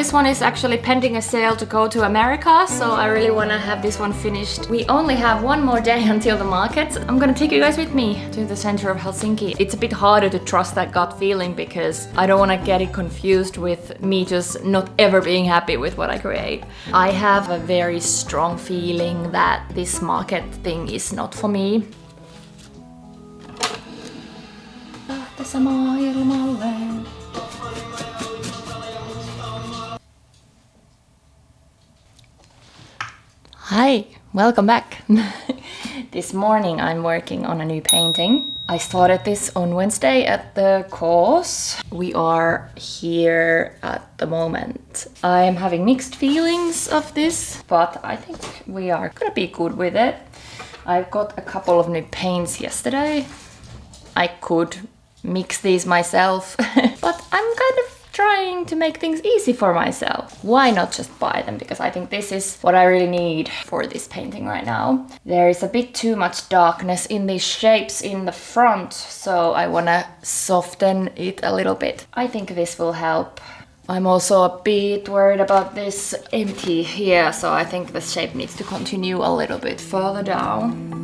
this one is actually pending a sale to go to America, so I really want to have this one finished. We only have one more day until the market. I'm gonna take you guys with me to the center of Helsinki. It's a bit harder to trust that gut feeling because I don't want to get it confused with me just not ever being happy with what I create. I have a very strong feeling that this market thing is not for me. Hi, welcome back. This morning I'm working on a new painting. I started this on Wednesday at the course. We are here at the moment. I am having mixed feelings of this, but I think we are gonna be good with it. I got a couple of new paints yesterday. I could mix these myself, but I'm kind of trying to make things easy for myself. Why not just buy them? Because I think this is what I really need for this painting right now. There is a bit too much darkness in these shapes in the front, so I want to soften it a little bit. I think this will help. I'm also a bit worried about this empty here, so I think the shape needs to continue a little bit further down.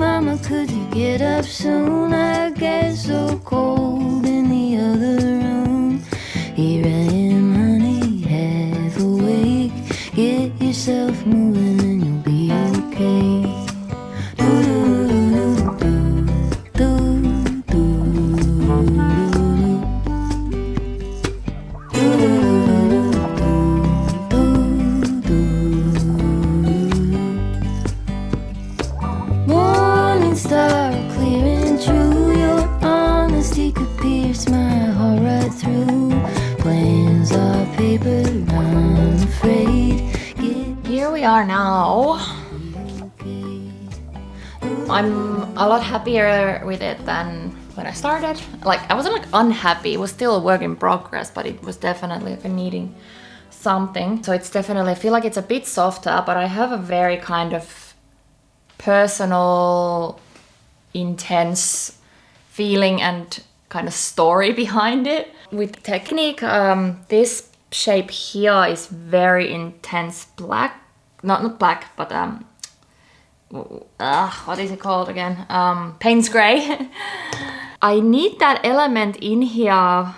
Mama, could you get up soon? I get so cold in the other room. Here I am, honey, half awake. Get yourself moving and you'll be okay. Star clear and true, your honesty could pierce my heart right through. Plans are paper, I'm afraid. Here we are now. I'm a lot happier with it than when I started. Like, I wasn't like unhappy, it was still a work in progress, but it was definitely like needing something. So it's definitely, I feel like it's a bit softer, but I have a very kind of personal, intense feeling and kind of story behind it. With technique, this shape here is very intense black, not black, but what is it called again? Payne's gray. I need that element in here,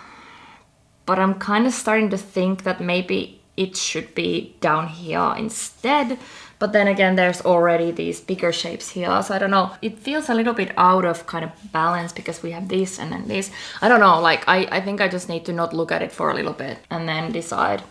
but I'm kind of starting to think that maybe it should be down here instead. But then again, there's already these bigger shapes here, so I don't know. It feels a little bit out of kind of balance because we have this and then this. I don't know, like I think I just need to not look at it for a little bit and then decide.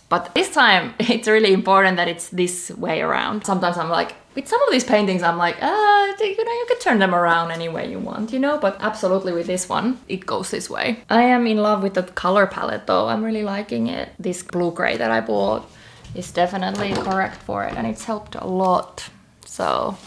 But this time, it's really important that it's this way around. Sometimes I'm like, with some of these paintings, I'm like, you could turn them around any way you want, But absolutely with this one, it goes this way. I am in love with the color palette though. I'm really liking it. This blue-gray that I bought is definitely correct for it and it's helped a lot. So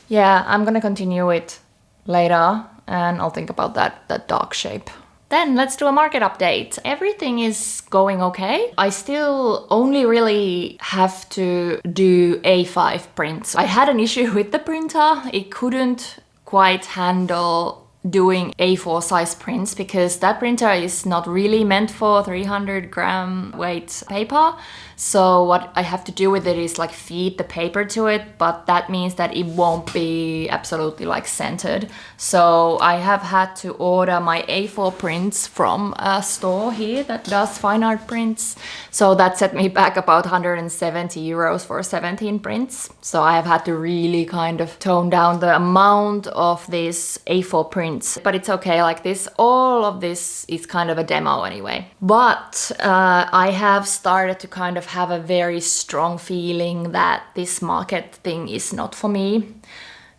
yeah, I'm gonna continue it later and I'll think about that dark shape. Then let's do a market update. Everything is going okay. I still only really have to do A5 prints. I had an issue with the printer. It couldn't quite handle doing A4 size prints because that printer is not really meant for 300-gram weight paper. So what I have to do with it is like feed the paper to it, but that means that it won't be absolutely like centered. So I have had to order my A4 prints from a store here that does fine art prints. So that set me back about 170 euros for 17 prints. So I have had to really kind of tone down the amount of these A4 prints, but it's okay. Like this, all of this is kind of a demo anyway. But I have started to kind of have a very strong feeling that this market thing is not for me.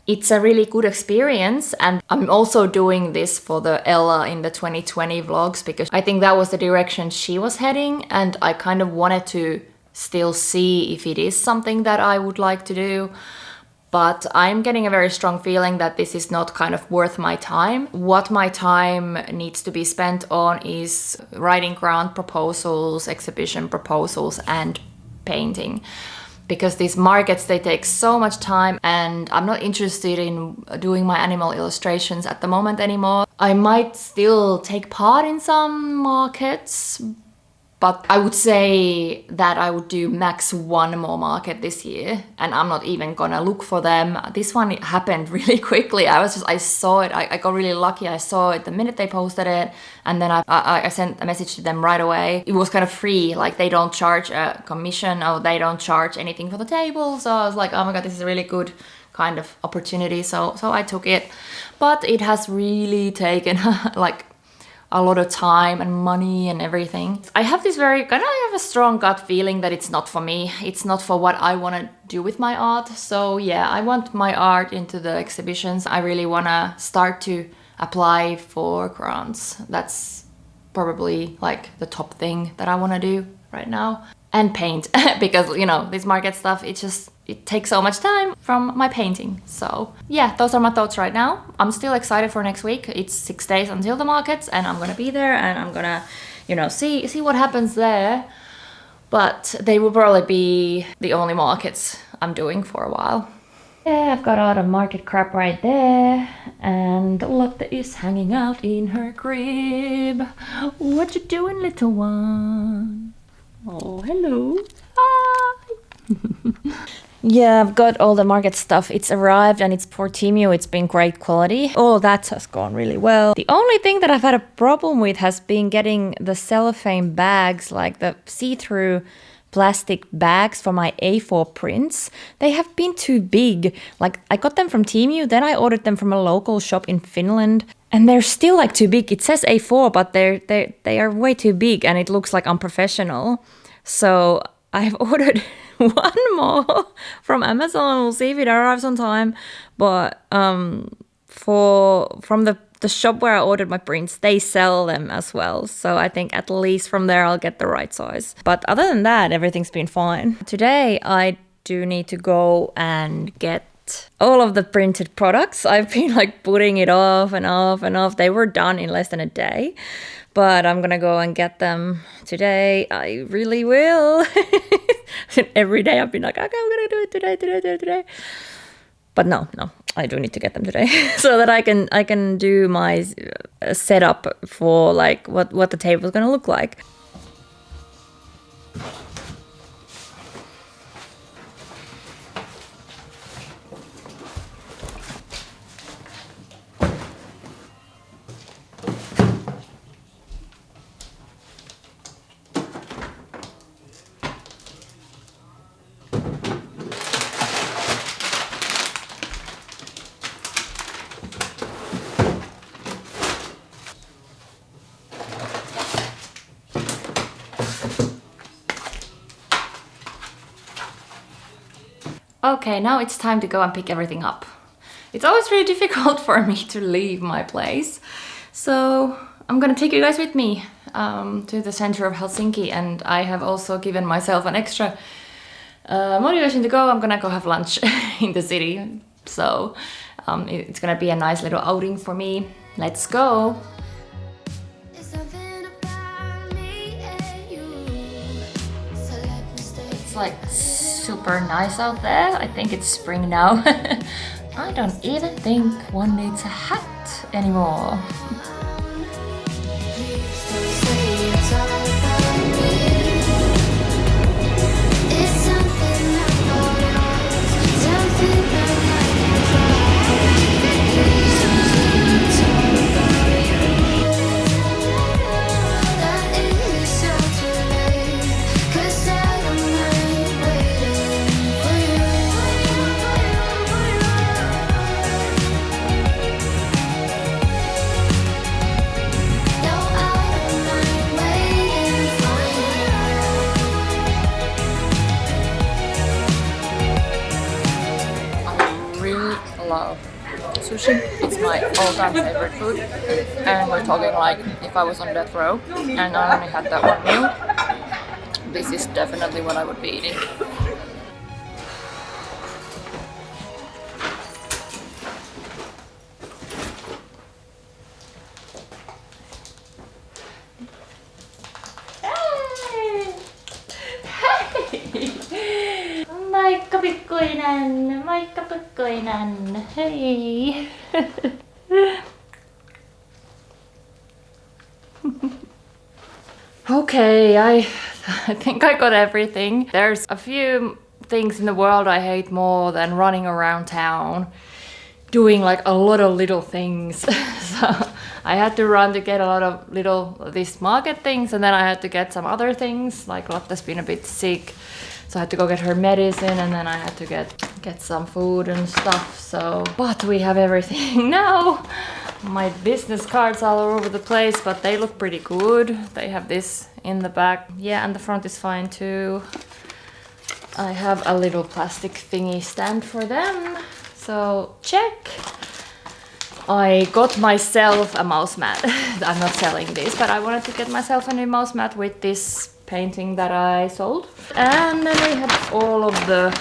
It's a really good experience, and I'm also doing this for the Ella in the 2020 vlogs because I think that was the direction she was heading, and I kind of wanted to still see if it is something that I would like to do. But I'm getting a very strong feeling that this is not kind of worth my time. What my time needs to be spent on is writing grant proposals, exhibition proposals, and painting. because these markets, they take so much time, and I'm not interested in doing my animal illustrations at the moment anymore. I might still take part in some markets, but I would say that I would do max one more market this year, and I'm not even gonna look for them. This one happened really quickly. I saw it, I got really lucky. I saw it the minute they posted it, and then I sent a message to them right away. It was kind of free, like they don't charge a commission, or they don't charge anything for the table. So I was like, oh my god, this is a really good kind of opportunity. So I took it, but it has really taken like a lot of time and money and everything. I have this I have a strong gut feeling that it's not for me. It's not for what I want to do with my art. So yeah, I want my art into the exhibitions. I really want to start to apply for grants. That's probably like the top thing that I want to do right now. And paint, because you know, this market stuff, it takes so much time from my painting. So yeah, those are my thoughts right now. I'm still excited for next week. It's 6 days until the markets, and I'm gonna be there, and I'm gonna, you know, see what happens there. But they will probably be the only markets I'm doing for a while. Yeah, I've got all the market crap right there, and Lotte is hanging out in her crib. What you doing, little one? Oh, hello. Hi. Yeah, I've got all the market stuff. It's arrived, and it's for 𝕤𝕤𝕒. It's been great quality. All that has gone really well. The only thing that I've had a problem with has been getting the cellophane bags, like the see-through plastic bags for my A4 prints. They have been too big. Like, I got them from 𝕤𝕤𝕒, then I ordered them from a local shop in Finland, and they're still like too big. It says A4, but they are way too big, and it looks like unprofessional. So I've ordered one more from Amazon. We'll see if it arrives on time. But from the shop where I ordered my prints, they sell them as well. So I think at least from there I'll get the right size. But other than that, everything's been fine. Today I do need to go and get all of the printed products. I've been like putting it off and off and off. They were done in less than a day, but I'm gonna go and get them today. I really will. Every day I've been like, okay, I'm gonna do it today. But no, I do need to get them today so that I can do my setup for like what the table is gonna look like. Okay, now it's time to go and pick everything up. It's always really difficult for me to leave my place. So I'm gonna take you guys with me to the center of Helsinki, and I have also given myself an extra motivation to go. I'm gonna go have lunch in the city. So it's gonna be a nice little outing for me. Let's go. It's like super nice out there. I think it's spring now. I don't even think one needs a hat anymore. Sushi. It's my all-time favorite food, and we're talking like if I was on death row and I only had that one meal, this is definitely what I would be eating. Hey! Pikkuinen! Moikka pikkuinen! Hei! Okay, I think I got everything. There's a few things in the world I hate more than running around town doing like a lot of little things. So I had to run to get a lot of these market things, and then I had to get some other things, like Lotta's been a bit sick, so I had to go get her medicine, and then I had to get some food and stuff. So, but we have everything now. My business cards all over the place, but they look pretty good. They have this in the back. Yeah, and the front is fine too. I have a little plastic thingy stand for them. So, check. I got myself a mouse mat. I'm not selling this, but I wanted to get myself a new mouse mat with this painting that I sold. And then we have all of the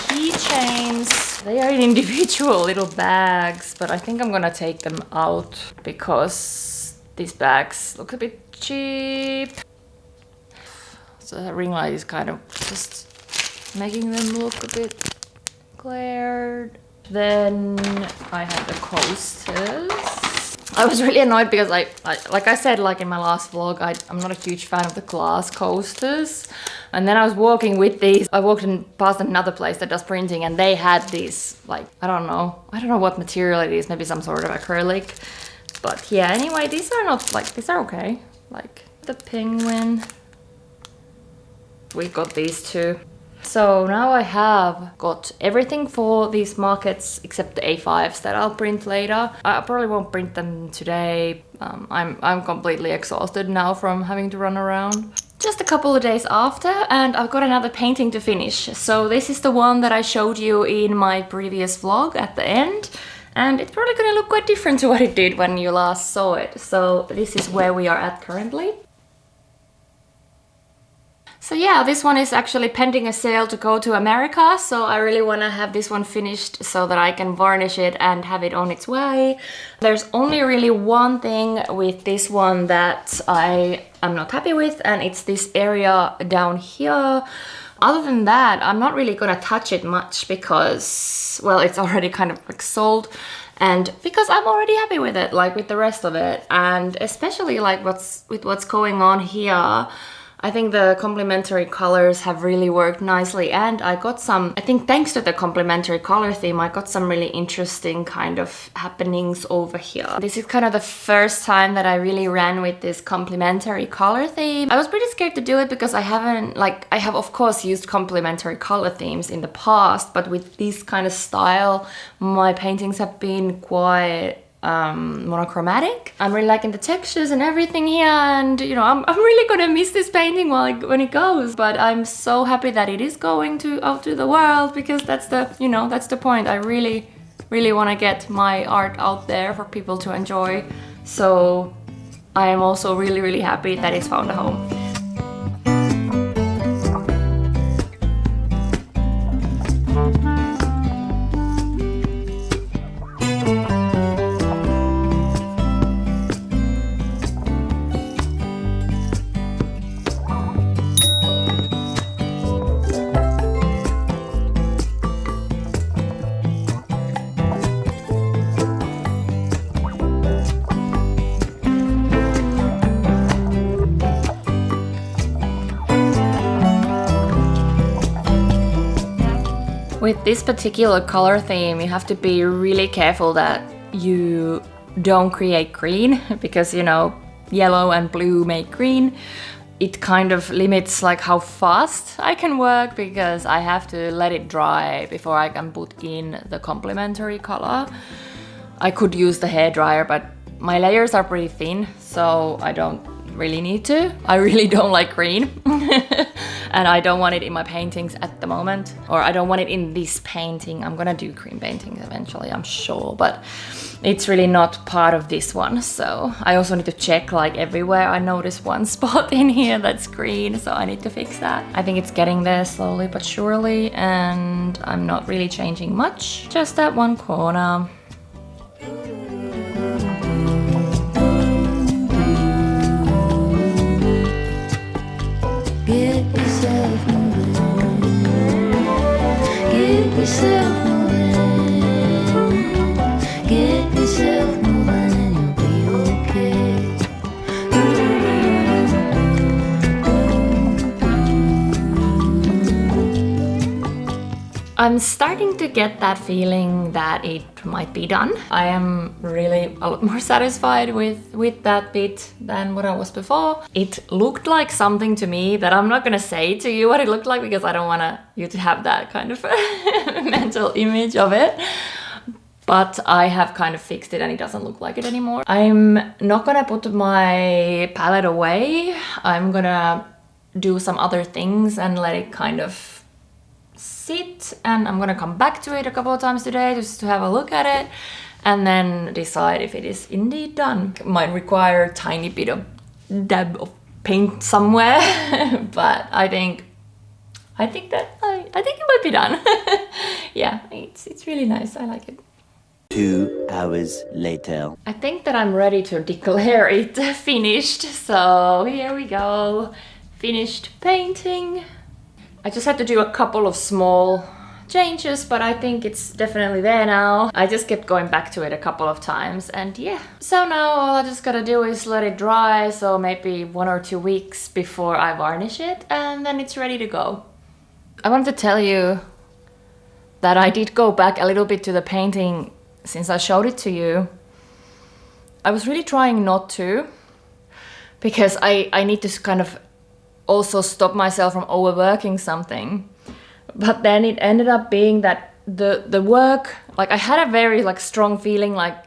keychains. They are in individual little bags, but I think I'm gonna take them out because these bags look a bit cheap. So the ring light is kind of just making them look a bit glared. Then I have the coasters. I was really annoyed because like I said, like in my last vlog, I'm not a huge fan of the glass coasters. And then I was walking with these. I walked past another place that does printing, and they had these, like, I don't know what material it is, maybe some sort of acrylic. But yeah, anyway, these are not, like, these are okay. Like the penguin. We got these two. So now I have got everything for these markets except the A5s that I'll print later. I probably won't print them today. I'm completely exhausted now from having to run around. Just a couple of days after, and I've got another painting to finish. So this is the one that I showed you in my previous vlog at the end. And it's probably gonna look quite different to what it did when you last saw it. So this is where we are at currently. So yeah, this one is actually pending a sale to go to America, so I really want to have this one finished so that I can varnish it and have it on its way. There's only really one thing with this one that I am not happy with, and it's this area down here. Other than that, I'm not really gonna touch it much because, well, it's already kind of like sold, and because I'm already happy with it, like with the rest of it, and especially like what's going on here. I think the complementary colors have really worked nicely, and I got some, I think thanks to the complementary color theme, I got some really interesting kind of happenings over here. This is kind of the first time that I really ran with this complementary color theme. I was pretty scared to do it because I have of course used complementary color themes in the past, but with this kind of style, my paintings have been quite monochromatic. I'm really liking the textures and everything here, and you know, I'm really gonna miss this painting when it goes, but I'm so happy that it is going out to the world, because that's the point. I really want to get my art out there for people to enjoy, so I am also really happy that it's found a home. With this particular color theme, you have to be really careful that you don't create green, because, you know, yellow and blue make green. It kind of limits like how fast I can work, because I have to let it dry before I can put in the complementary color. I could use the hairdryer, but my layers are pretty thin, so I don't really need to. I really don't like green. And I don't want it in my paintings at the moment, or I don't want it in this painting. I'm gonna do green paintings eventually, I'm sure, but it's really not part of this one. So I also need to check, like, everywhere I notice one spot in here that's green, so I need to fix that. I think it's getting there slowly but surely, and I'm not really changing much, just that one corner. Get yourself moving. Get I'm starting to get that feeling that it might be done. I am really a lot more satisfied with that bit than what I was before. It looked like something to me that I'm not gonna say to you what it looked like because I don't want you to have that kind of mental image of it. But I have kind of fixed it and it doesn't look like it anymore. I'm not gonna put my palette away. I'm gonna do some other things and let it kind of sit, and I'm gonna come back to it a couple of times today just to have a look at it and then decide if it is indeed done. It might require a tiny bit of dab of paint somewhere, but I think it might be done. Yeah, it's really nice. I like it. 2 hours later. I think that I'm ready to declare it finished. So here we go. Finished painting. I just had to do a couple of small changes, but I think it's definitely there now. I just kept going back to it a couple of times and yeah. So now all I just gotta do is let it dry, so maybe 1 or 2 weeks before I varnish it, and then it's ready to go. I wanted to tell you that I did go back a little bit to the painting since I showed it to you. I was really trying not to, because I need to kind of also stop myself from overworking something. But then it ended up being that the work, like I had a very like strong feeling like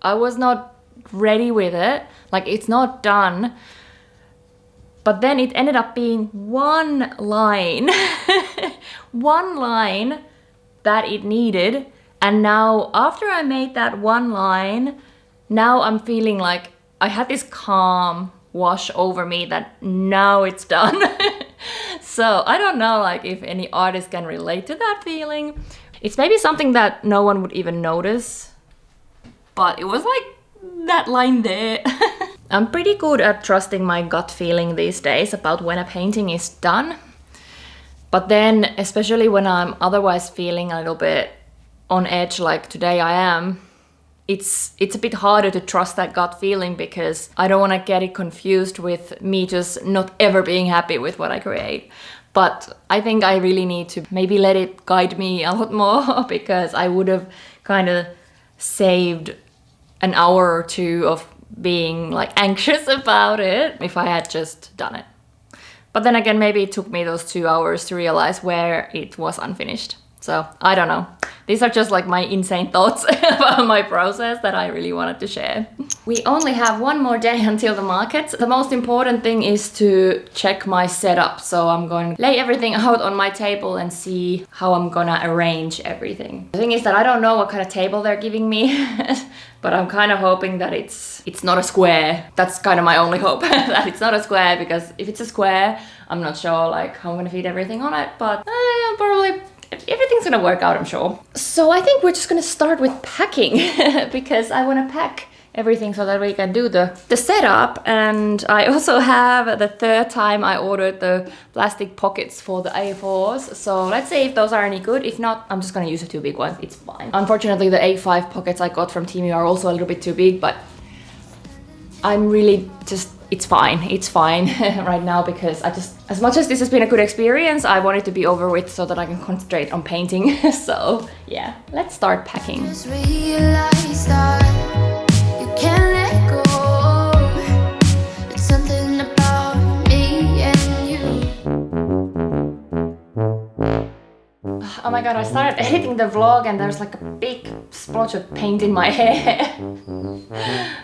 I was not ready with it, like it's not done. But then it ended up being one line, one line that it needed. And now after I made that one line, now I'm feeling like I had this calm wash over me that now it's done. So I don't know like if any artist can relate to that feeling. It's maybe something that no one would even notice, but it was like that line there. I'm pretty good at trusting my gut feeling these days about when a painting is done. But then, especially when I'm otherwise feeling a little bit on edge like today I am, it's a bit harder to trust that gut feeling because I don't want to get it confused with me just not ever being happy with what I create. But I think I really need to maybe let it guide me a lot more because I would have kind of saved an hour or 2 of being like anxious about it if I had just done it. But then again, maybe it took me those 2 hours to realize where it was unfinished. So I don't know. These are just like my insane thoughts about my process that I really wanted to share. We only have 1 more day until the market. The most important thing is to check my setup. So I'm going to lay everything out on my table and see how I'm gonna arrange everything. The thing is that I don't know what kind of table they're giving me, but I'm kind of hoping that it's not a square. That's kind of my only hope, that it's not a square, because if it's a square, I'm not sure like how I'm gonna fit everything on it, but I'll probably everything's gonna work out, I'm sure. So I think we're just gonna start with packing because I want to pack everything so that we can do the setup. And I also have the 3rd time I ordered the plastic pockets for the A4s. So let's see if those are any good. If not, I'm just gonna use the 2 big ones. It's fine. Unfortunately, the A5 pockets I got from Temu are also a little bit too big, but I'm really just, it's fine right now because I just, as much as this has been a good experience, I want it to be over with so that I can concentrate on painting. So yeah, let's start packing. Just realize that you can't let go. It's something about me and you. Oh my god, I started editing the vlog and there's like a big splotch of paint in my hair.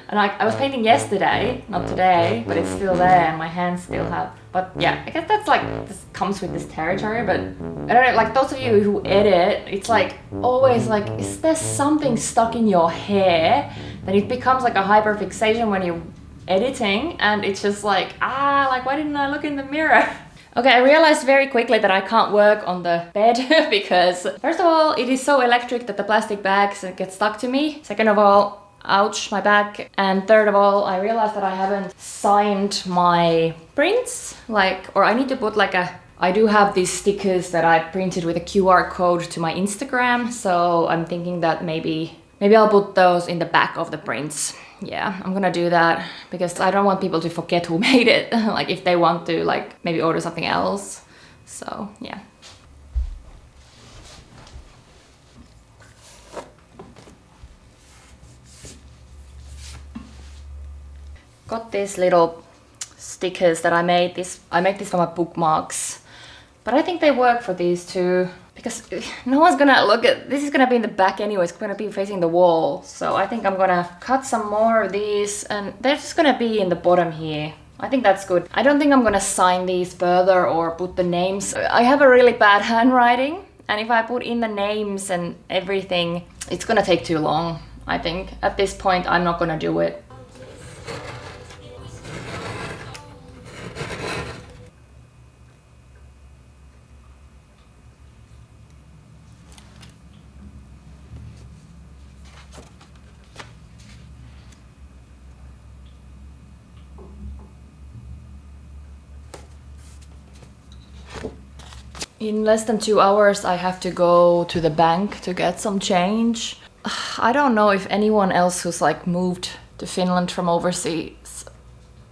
And I was painting yesterday, not today, but it's still there and my hands still have. But yeah, I guess that's like, this comes with this territory, but I don't know, like those of you who edit, it's like always like, is there something stuck in your hair? Then it becomes like a hyperfixation when you're editing and it's just like, like why didn't I look in the mirror? Okay, I realized very quickly that I can't work on the bed because first of all, it is so electric that the plastic bags get stuck to me. Second of all, ouch, my back. And third of all, I realized that I haven't signed my prints, or I need to put I do have these stickers that I printed with a QR code to my Instagram. So I'm thinking that maybe I'll put those in the back of the prints. Yeah, I'm gonna do that because I don't want people to forget who made it. Like if they want to maybe order something else. So yeah. got these little stickers that I made. I make this for my bookmarks, but I think they work for these too, because no one's gonna look at this. Is gonna be in the back anyway. It's gonna be facing the wall, so I think I'm gonna cut some more of these, and they're just gonna be in the bottom here. I think that's good. I don't think I'm gonna sign these further or put the names. I have a really bad handwriting, and if I put in the names and everything, it's gonna take too long. I think at this point I'm not gonna do it. In less than 2 hours, I have to go to the bank to get some change. I don't know if anyone else who's like moved to Finland from overseas,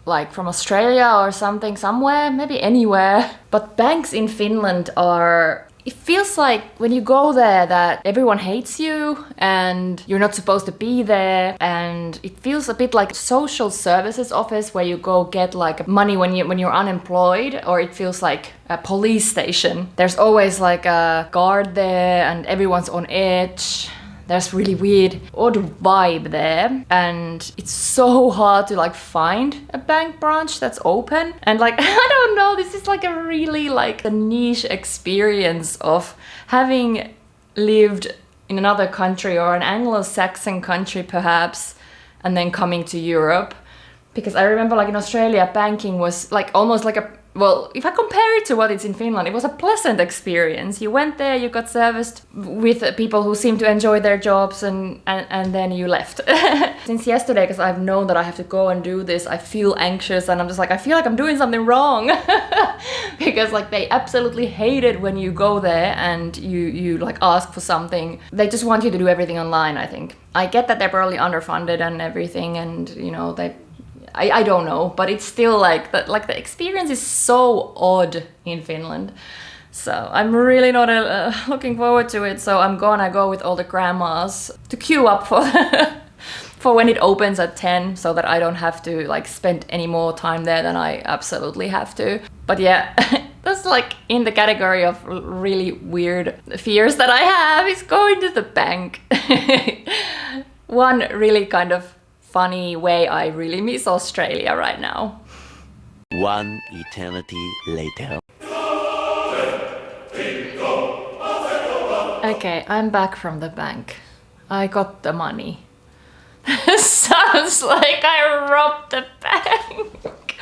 like from Australia or something, somewhere, maybe anywhere. But banks in Finland are, it feels like when you go there that everyone hates you and you're not supposed to be there, and it feels a bit like a social services office where you go get like money when you're unemployed, or it feels like a police station. There's always like a guard there and everyone's on edge. There's really weird, odd vibe there, and it's so hard to like find a bank branch that's open. And like, I don't know, this is like a really like a niche experience of having lived in another country or an Anglo-Saxon country perhaps, and then coming to Europe. Because I remember like in Australia, banking was like almost like a, well, if I compare it to what it's in Finland, it was a pleasant experience. You went there, you got serviced with people who seemed to enjoy their jobs, and then you left. Since yesterday, because I've known that I have to go and do this, I feel anxious, and I'm just like, I feel like I'm doing something wrong. Because like they absolutely hate it when you go there and you like ask for something. They just want you to do everything online, I think. I get that they're probably underfunded and everything, and you know, I don't know, but it's still like the experience is so odd in Finland. So I'm really not looking forward to it. So I'm gonna go with all the grandmas to queue up for for when it opens at 10, so that I don't have to like spend any more time there than I absolutely have to. But yeah, that's like in the category of really weird fears that I have is going to the bank. One really kind of funny way I really miss Australia right now. One eternity later. Okay, I'm back from the bank. I got the money. Sounds like I robbed the bank.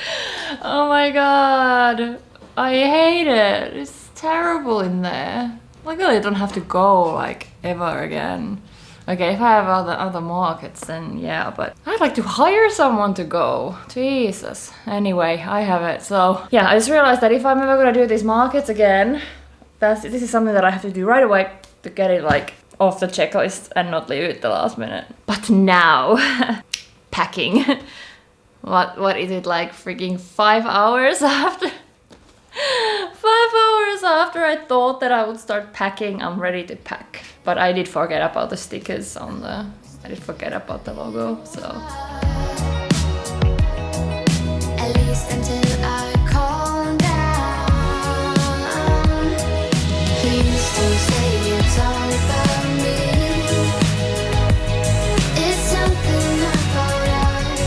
Oh my god. I hate it. It's terrible in there. Luckily I don't have to go like ever again. Okay, if I have other markets, then yeah, but I'd like to hire someone to go. Jesus. Anyway, I have it. So yeah, I just realized that if I'm ever gonna do these markets again, this is something that I have to do right away to get it like off the checklist and not leave it the last minute. But now, packing. What is it, like freaking 5 hours after? 5 hours after I thought that I would start packing, I'm ready to pack. But I did forget about the stickers on the, I did forget about the logo, so. At least until I calm down. Please don't say it's all about me. It's something about us,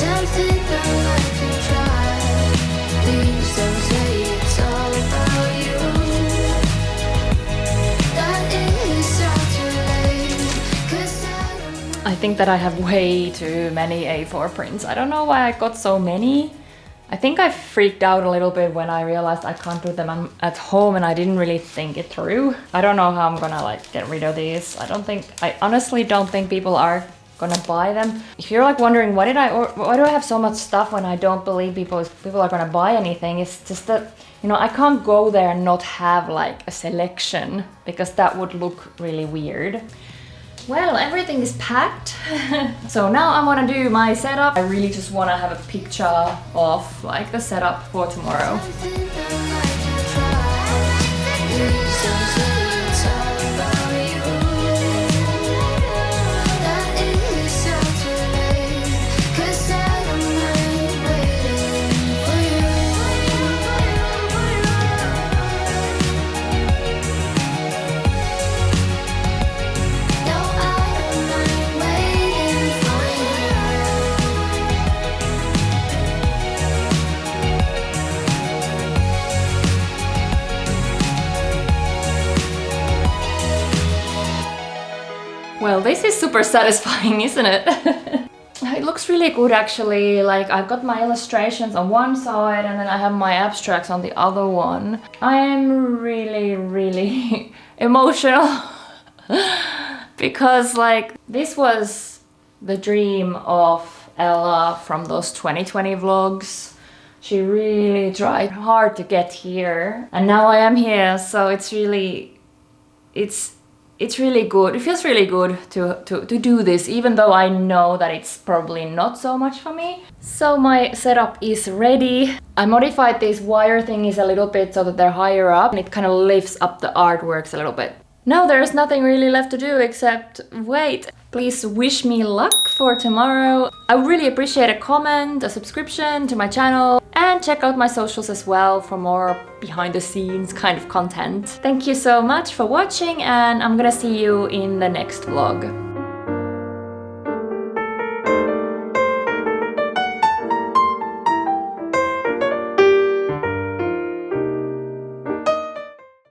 something that I can try. Please don't say it's all about you. That is all too late, 'cause I think that I have way too many A4 prints. I don't know why I got so many. I think I freaked out a little bit when I realized I can't do them at home, and I didn't really think it through. I don't know how I'm gonna like get rid of these. I honestly don't think people are gonna buy them. If you're like wondering why do I have so much stuff when I don't believe people are gonna buy anything, it's just that, you know, I can't go there and not have like a selection, because that would look really weird. Well, everything is packed. So now I'm gonna do my setup. I really just wanna have a picture of like the setup for tomorrow. something that I can try. Please don't say it's all about you. That is all too late, 'cause I don't mind Well, this is super satisfying, isn't it? It looks really good actually. Like, I've got my illustrations on one side and then I have my abstracts on the other one. I am really emotional because like this was the dream of Ella from those 2020 vlogs. She really tried hard to get here and now I am here, so it's really good. It feels really good to do this, even though I know that it's probably not so much for me. So my setup is ready. I modified these wire thingies a little bit so that they're higher up and it kind of lifts up the artworks a little bit. Now there's nothing really left to do except wait. Please wish me luck for tomorrow. I would really appreciate a comment, a subscription to my channel, and check out my socials as well for more behind the scenes kind of content. Thank you so much for watching and I'm gonna see you in the next vlog.